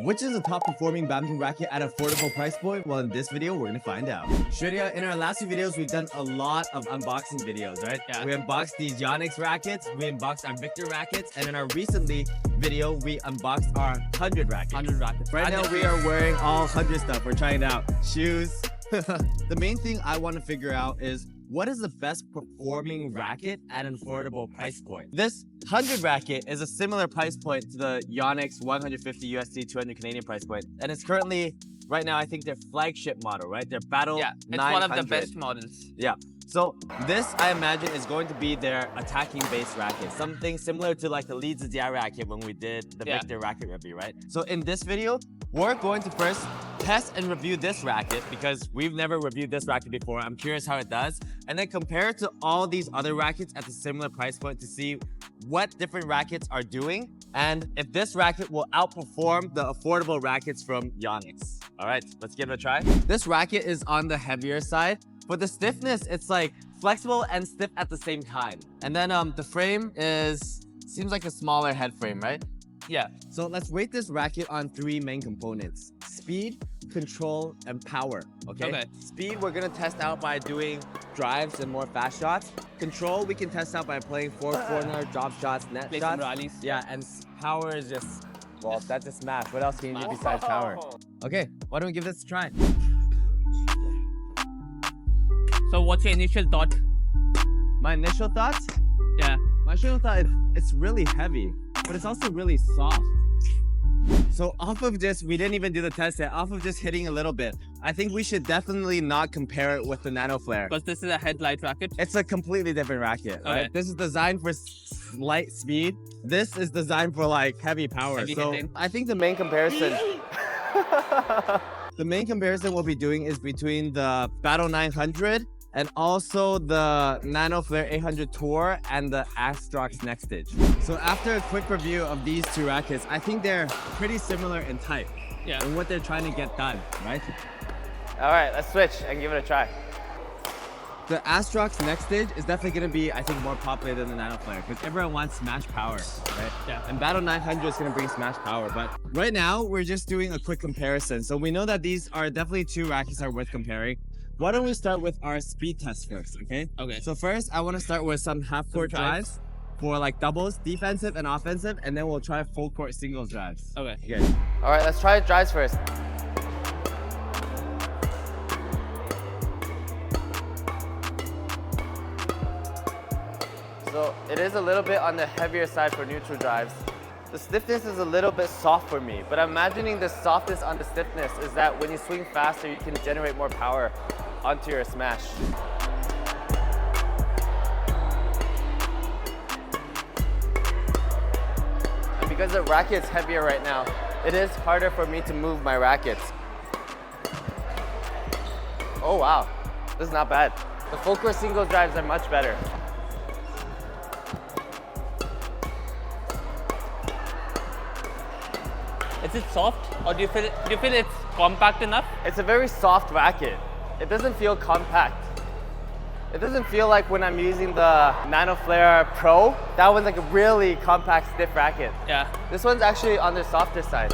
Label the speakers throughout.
Speaker 1: Which is the top performing badminton racket at affordable price point? Well, in this video, we're gonna find out. Shourya, in our last few videos, we've done a lot of unboxing videos, right?
Speaker 2: Yeah.
Speaker 1: We unboxed these Aylex rackets, we unboxed our Victor rackets, and in our recently video, we unboxed our 100 rackets.
Speaker 2: 100 rackets.
Speaker 1: Right now, we are wearing all 100 stuff. We're trying it out. Shoes. The main thing I want to figure out is what is the best performing racket at an affordable price point? This 100 racket is a similar price point to the Aylex 150 USD 200 Canadian price point, and it's currently right now I think their flagship model, right? Their Battle
Speaker 2: Yeah, it's
Speaker 1: 900.
Speaker 2: one of the best models.
Speaker 1: Yeah. So this, I imagine, is going to be their attacking-based racket. Something similar to like the Leeds DI racket when we did the Victor racket review, right? So in this video, we're going to first test and review this racket because we've never reviewed this racket before. I'm curious how it does. And then compare it to all these other rackets at a similar price point to see what different rackets are doing and if this racket will outperform the affordable rackets from Aylex. All right, let's give it a try. This racket is on the heavier side. For the stiffness, it's like flexible and stiff at the same time. And then the frame seems like a smaller head frame, right?
Speaker 2: Yeah.
Speaker 1: So let's rate this racket on 3 main components: speed, control, and power. Okay? Speed, we're gonna test out by doing drives and more fast shots. Control, we can test out by playing 4-corner, drop shots, net
Speaker 2: Play
Speaker 1: shots.
Speaker 2: some rallies.
Speaker 1: Yeah, and power is just, well, that's a smash. What else can you do besides power? Okay, why don't we give this a try?
Speaker 2: So what's your initial thought?
Speaker 1: My initial thoughts?
Speaker 2: Yeah.
Speaker 1: My initial thought, it's really heavy, but it's also really soft. So off of just, we didn't even do the test yet, off of just hitting a little bit, I think we should definitely not compare it with the Nano Flare.
Speaker 2: Because this is a headlight racket.
Speaker 1: It's a completely different racket, right? This is designed for light speed. This is designed for like heavy power.
Speaker 2: Heavy
Speaker 1: so
Speaker 2: hitting.
Speaker 1: I think the main comparison we'll be doing is between the Battle 900 and also the Nano Flare 800 Tour and the Astrox Next Stage. So after a quick review of these two rackets, I think they're pretty similar in type and what they're trying to get done, right?
Speaker 3: All right, let's switch and give it a try.
Speaker 1: The Astrox Next Stage is definitely going to be, I think, more popular than the Nano Flare because everyone wants smash power, right?
Speaker 2: Yeah.
Speaker 1: And Battle 900 is going to bring smash power. But right now, we're just doing a quick comparison. So we know that these are definitely two rackets that are worth comparing. Why don't we start with our speed test first, okay?
Speaker 2: Okay.
Speaker 1: So first, I want to start with some half-court drives for like doubles, defensive and offensive, and then we'll try full-court singles drives.
Speaker 2: Okay.
Speaker 3: All right, let's try drives first. So it is a little bit on the heavier side for neutral drives. The stiffness is a little bit soft for me, but I'm imagining the softness on the stiffness is that when you swing faster, you can generate more power onto your smash. And because the racket's heavier right now, it is harder for me to move my rackets. Oh wow, this is not bad. The full court singles drives are much better.
Speaker 2: Is it soft or do you feel it's compact enough?
Speaker 3: It's a very soft racket. It doesn't feel compact. It doesn't feel like when I'm using the Nano Flare Pro, that one's like a really compact, stiff racket.
Speaker 2: Yeah.
Speaker 3: This one's actually on the softer side.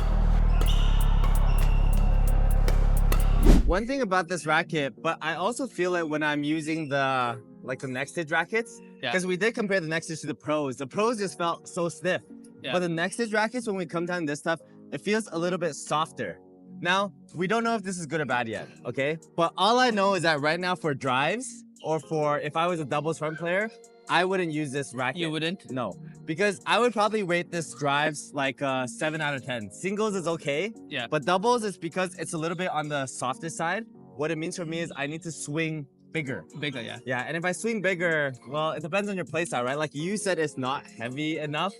Speaker 1: One thing about this racket, but I also feel it when I'm using the Next Stage rackets, because we did compare the Next Stage to the Pros. The Pros just felt so stiff.
Speaker 2: Yeah.
Speaker 1: But the Next Stage rackets, when we come down to this stuff, it feels a little bit softer. Now, we don't know if this is good or bad yet, okay? But all I know is that right now for drives, or for if I was a doubles front player, I wouldn't use this racket.
Speaker 2: You wouldn't?
Speaker 1: No, because I would probably rate this drives like 7 out of 10. Singles is okay, but doubles is because it's a little bit on the softer side. What it means for me is I need to swing bigger.
Speaker 2: Bigger, yeah.
Speaker 1: Yeah, and if I swing bigger, well, it depends on your playstyle, right? Like you said, it's not heavy enough.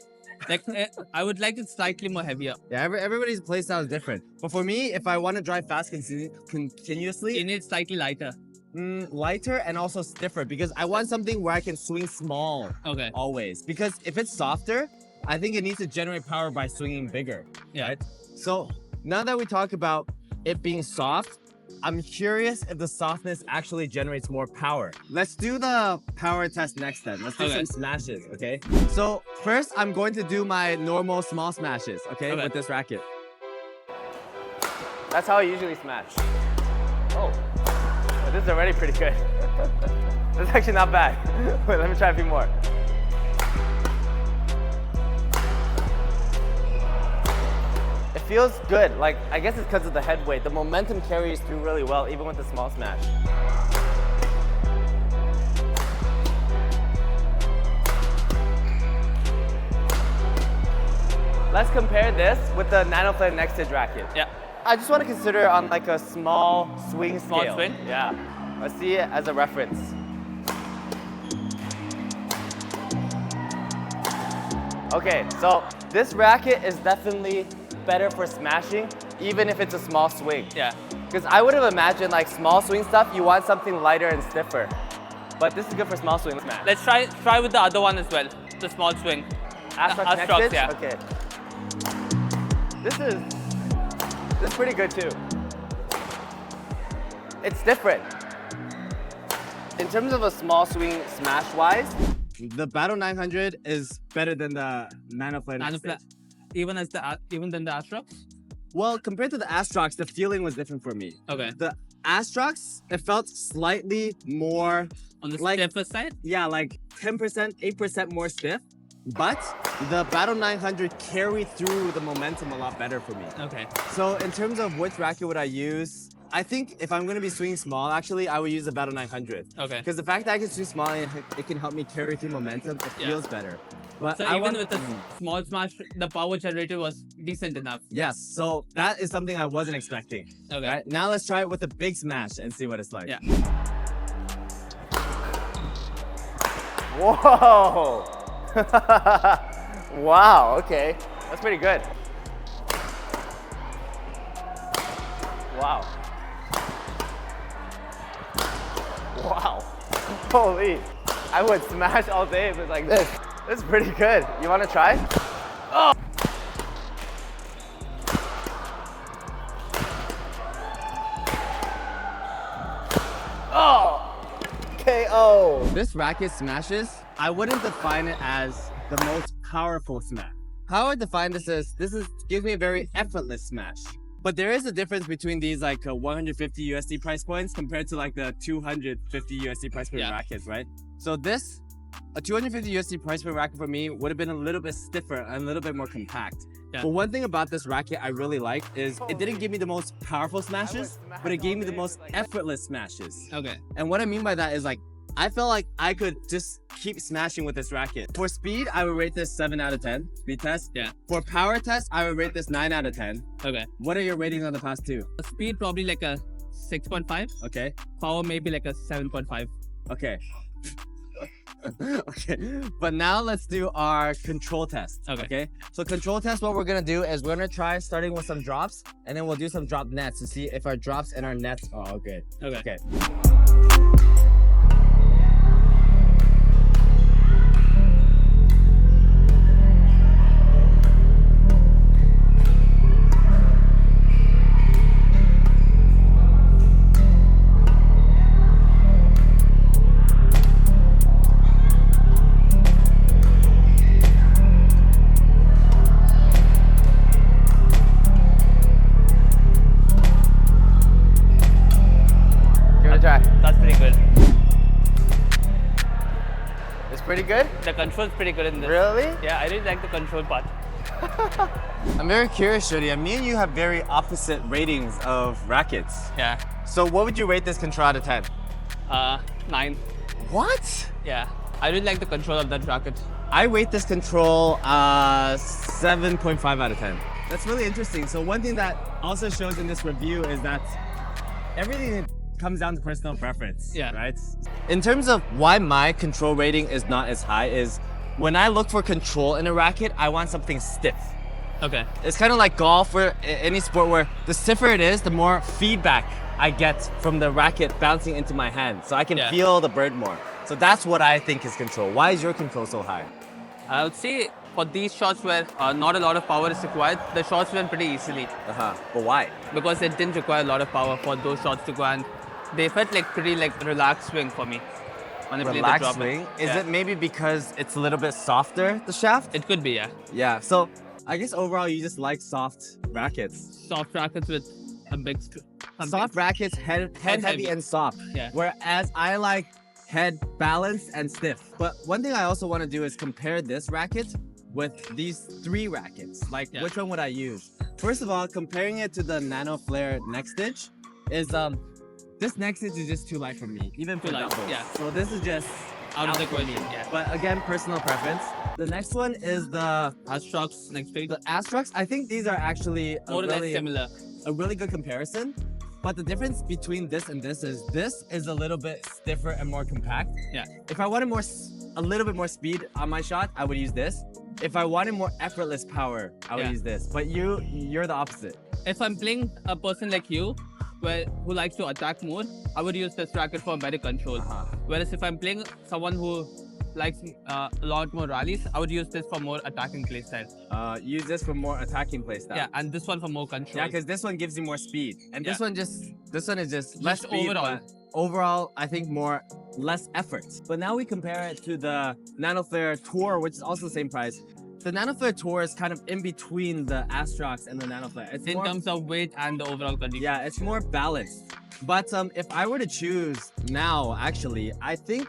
Speaker 2: Like I would like it slightly more heavier.
Speaker 1: Yeah, everybody's playstyle is different. But for me, if I want to drive fast continuously,
Speaker 2: You need slightly lighter.
Speaker 1: lighter and also stiffer because I want something where I can swing small always. Because if it's softer, I think it needs to generate power by swinging bigger.
Speaker 2: Yeah.
Speaker 1: Right? So now that we talk about it being soft, I'm curious if the softness actually generates more power. Let's do the power test next then. Let's do some smashes, okay? So first, I'm going to do my normal small smashes, okay, with this racket.
Speaker 3: That's how I usually smash. Oh, this is already pretty good. This is actually not bad. Wait, let me try a few more. It feels good. Like, I guess it's because of the head weight. The momentum carries through really well, even with the small smash. Let's compare this with the NanoFlare Next Edge racket.
Speaker 2: Yeah.
Speaker 3: I just want to consider on like a small swing scale.
Speaker 2: Small swing?
Speaker 3: Yeah. Let's see it as a reference. Okay, so this racket is definitely better for smashing, even if it's a small swing.
Speaker 2: Yeah.
Speaker 3: Because I would have imagined like small swing stuff, you want something lighter and stiffer. But this is good for small swing smash.
Speaker 2: Let's try with the other one as well, the small swing.
Speaker 3: Astrox Next
Speaker 2: Astrox,
Speaker 3: Edge?
Speaker 2: yeah.
Speaker 3: Okay. This is pretty good too. It's different. In terms of a small swing smash-wise,
Speaker 1: The Battle 900 is better than the NanoFlare Next Edge.
Speaker 2: Even than the Astrox?
Speaker 1: Well, compared to the Astrox, the feeling was different for me.
Speaker 2: Okay.
Speaker 1: The Astrox, it felt slightly more
Speaker 2: On the
Speaker 1: like,
Speaker 2: stiffer side?
Speaker 1: yeah, like 10%, 8% more stiff. But the Battle 900 carried through the momentum a lot better for me.
Speaker 2: Okay.
Speaker 1: So in terms of which racket would I use, I think if I'm going to be swinging small, actually, I would use the Battle 900.
Speaker 2: Okay.
Speaker 1: Because the fact that I can swing small and it can help me carry through momentum, it
Speaker 2: Yeah.
Speaker 1: feels better. But
Speaker 2: So
Speaker 1: I
Speaker 2: even
Speaker 1: want-
Speaker 2: with the small smash, the power generator was decent enough.
Speaker 1: Yes, so that is something I wasn't expecting.
Speaker 2: Okay.
Speaker 1: Right, now let's try it with a big smash and see what it's like.
Speaker 2: Yeah.
Speaker 3: whoa! Wow, okay. That's pretty good. Wow. Wow. Holy. I would smash all day if it's like this. This is pretty good. You want to try? Oh! Oh! KO.
Speaker 1: This racket smashes, I wouldn't define it as the most powerful smash. How I define this is, gives me a very effortless smash. But there is a difference between these like 150 USD price points compared to like the 250 USD price point rackets, right? So this, a 250 USD price point racket for me would have been a little bit stiffer and a little bit more compact.
Speaker 2: Yeah.
Speaker 1: But one thing about this racket I really like is it didn't give me the most powerful smashes, but it gave me the most effortless smashes.
Speaker 2: Okay.
Speaker 1: And what I mean by that is like, I felt like I could just keep smashing with this racket. For speed, I would rate this 7 out of 10, speed test.
Speaker 2: Yeah.
Speaker 1: For power test, I would rate this 9 out of 10.
Speaker 2: Okay.
Speaker 1: What are your ratings on the past two?
Speaker 2: Speed probably like a 6.5.
Speaker 1: Okay,
Speaker 2: Power maybe like a 7.5.
Speaker 1: okay. Okay, but now let's do our control test.
Speaker 2: Okay.
Speaker 1: So control test, what we're gonna do is we're gonna try starting with some drops, and then we'll do some drop nets to see if our drops and our nets are all good.
Speaker 2: Okay.
Speaker 3: Give it a try.
Speaker 2: That's pretty good.
Speaker 3: It's pretty good?
Speaker 2: The control's pretty good in this.
Speaker 3: Really?
Speaker 2: Yeah, I really like the control part.
Speaker 1: I'm very curious, Shourya. Me and you have very opposite ratings of rackets.
Speaker 2: Yeah.
Speaker 1: So what would you rate this control out of 10?
Speaker 2: 9.
Speaker 1: What?
Speaker 2: Yeah. I really like the control of that racket.
Speaker 1: I rate this control 7.5 out of 10. That's really interesting. So one thing that also shows in this review is that everything comes down to personal preference,
Speaker 2: Yeah.
Speaker 1: right? In terms of why my control rating is not as high is when I look for control in a racket, I want something stiff.
Speaker 2: Okay.
Speaker 1: It's kind of like golf or any sport where the stiffer it is, the more feedback I get from the racket bouncing into my hand. So I can
Speaker 2: Yeah.
Speaker 1: feel the bird more. So that's what I think is control. Why is your control so high?
Speaker 2: I would say for these shots where not a lot of power is required, the shots went pretty easily
Speaker 1: But why?
Speaker 2: because it didn't require a lot of power for those shots to go, and they felt like pretty like relaxed swing for me when I played the
Speaker 1: Relaxed
Speaker 2: drop.
Speaker 1: swing? Is
Speaker 2: Yeah.
Speaker 1: it maybe because it's a little bit softer, the shaft?
Speaker 2: It could be, yeah.
Speaker 1: Yeah, so I guess overall you just like soft rackets.
Speaker 2: Soft rackets with a big
Speaker 1: Soft rackets, head heavy
Speaker 2: heavy.
Speaker 1: and soft.
Speaker 2: Yeah.
Speaker 1: Whereas I like head balanced and stiff. But one thing I also want to do is compare this racket with these 3 rackets. Like,
Speaker 2: Yeah.
Speaker 1: which one would I use? First of all, comparing it to the Nano Flare neck stitch is this neck stitch is just too light for me, even for
Speaker 2: Too light,
Speaker 1: doubles.
Speaker 2: yeah.
Speaker 1: So this is just
Speaker 2: out of the
Speaker 1: for me.
Speaker 2: question. Yeah.
Speaker 1: But again, personal preference. The next one is the
Speaker 2: Astrocks next week.
Speaker 1: Astrocks. I think these are actually
Speaker 2: More or less similar.
Speaker 1: a really good comparison. But the difference between this and this is a little bit stiffer and more compact.
Speaker 2: Yeah.
Speaker 1: If I wanted a little bit more speed on my shot, I would use this. If I wanted more effortless power, I would
Speaker 2: Yeah.
Speaker 1: use this. But you're the opposite.
Speaker 2: If I'm playing a person like you, who likes to attack more, I would use this racket for better control. Whereas if I'm playing someone who likes a lot more rallies, I would use this for more attacking playstyle.
Speaker 1: Use this for more attacking playstyle.
Speaker 2: Yeah, and this one for more control.
Speaker 1: Yeah, because this one gives you more speed, and this
Speaker 2: Yeah.
Speaker 1: one is just less speed,
Speaker 2: overall.
Speaker 1: but overall, I think less effort. But now we compare it to the Nano Flare Tour, which is also the same price. The Nano Flare Tour is kind of in between the Astrox and the Nano Flare. It's
Speaker 2: in
Speaker 1: more,
Speaker 2: terms of weight and the overall condition.
Speaker 1: yeah, it's more balanced. But if I were to choose now, actually, I think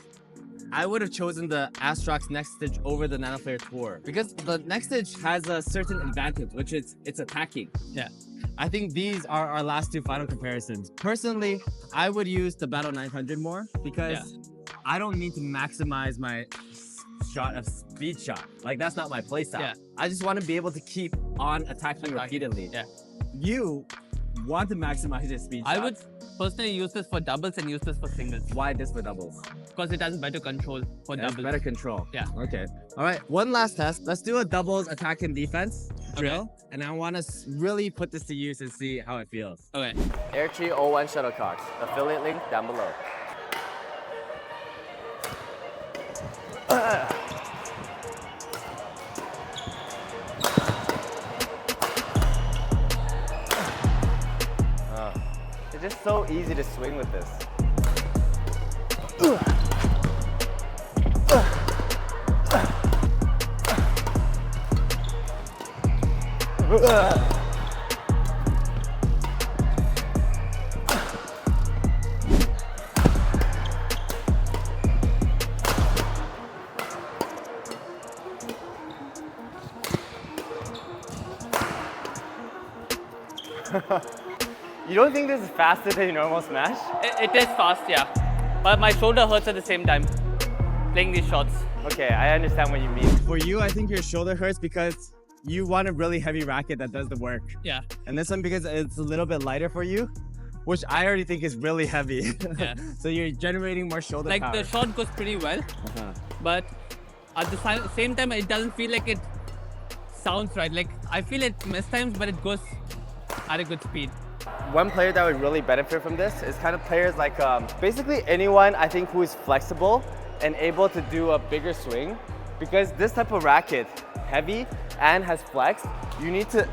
Speaker 1: I would have chosen the Astrox Neck Stitch over the Nano Flare Tour because the Neck Stitch has a certain advantage, which is it's attacking.
Speaker 2: Yeah.
Speaker 1: I think these are our last 2 final comparisons. Personally, I would use the Battle 900 more because I don't need to maximize my shot of speed shot. Like, that's not my playstyle.
Speaker 2: Yeah.
Speaker 1: I just want to be able to keep on attacking repeatedly.
Speaker 2: Yeah.
Speaker 1: You want to maximize your speed shot.
Speaker 2: I would personally use this for doubles and use this for singles
Speaker 1: Why this for doubles?
Speaker 2: because it has better control for
Speaker 1: It has
Speaker 2: doubles.
Speaker 1: better control.
Speaker 2: Yeah.
Speaker 1: Okay. All right. One last test. Let's do a doubles attack and defense drill. And I want to really put this to use and see how it feels.
Speaker 2: Okay.
Speaker 3: Airtree 01 shuttlecocks. Affiliate link down below. It's just so easy to swing with this. You don't think this is faster than your normal smash?
Speaker 2: It is fast, yeah. But my shoulder hurts at the same time playing these shots.
Speaker 3: Okay, I understand what you mean.
Speaker 1: For you, I think your shoulder hurts because you want a really heavy racket that does the work.
Speaker 2: Yeah.
Speaker 1: And this one because it's a little bit lighter for you, which I already think is really heavy.
Speaker 2: Yeah.
Speaker 1: So you're generating more shoulder
Speaker 2: Like
Speaker 1: power.
Speaker 2: the shot goes pretty well, but at the same time, it doesn't feel like it sounds right. Like I feel it miss times, but it goes at a good speed.
Speaker 3: One player that would really benefit from this is kind of players like basically anyone I think who is flexible and able to do a bigger swing, because this type of racket, heavy and has flex, you need to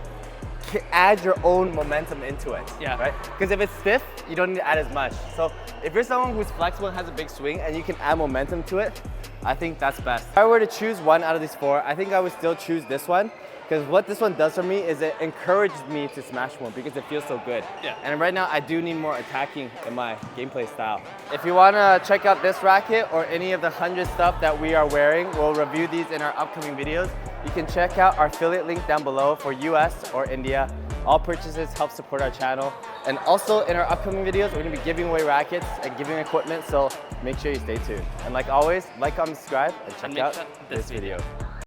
Speaker 3: add your own momentum into it.
Speaker 2: Yeah.
Speaker 3: Right? Because if it's stiff, you don't need to add as much. So if you're someone who's flexible and has a big swing and you can add momentum to it, I think that's best. If I were to choose one out of these 4, I think I would still choose this one. Because what this one does for me is it encourages me to smash more because it feels so good.
Speaker 2: Yeah.
Speaker 3: And right now I do need more attacking in my gameplay style. If you want to check out this racket or any of the 100 stuff that we are wearing, we'll review these in our upcoming videos. You can check out our affiliate link down below for US or India. All purchases help support our channel. And also in our upcoming videos, we're going to be giving away rackets and giving equipment, so make sure you stay tuned. And like always, like, comment, subscribe, and check
Speaker 2: make
Speaker 3: out
Speaker 2: sure
Speaker 3: this video.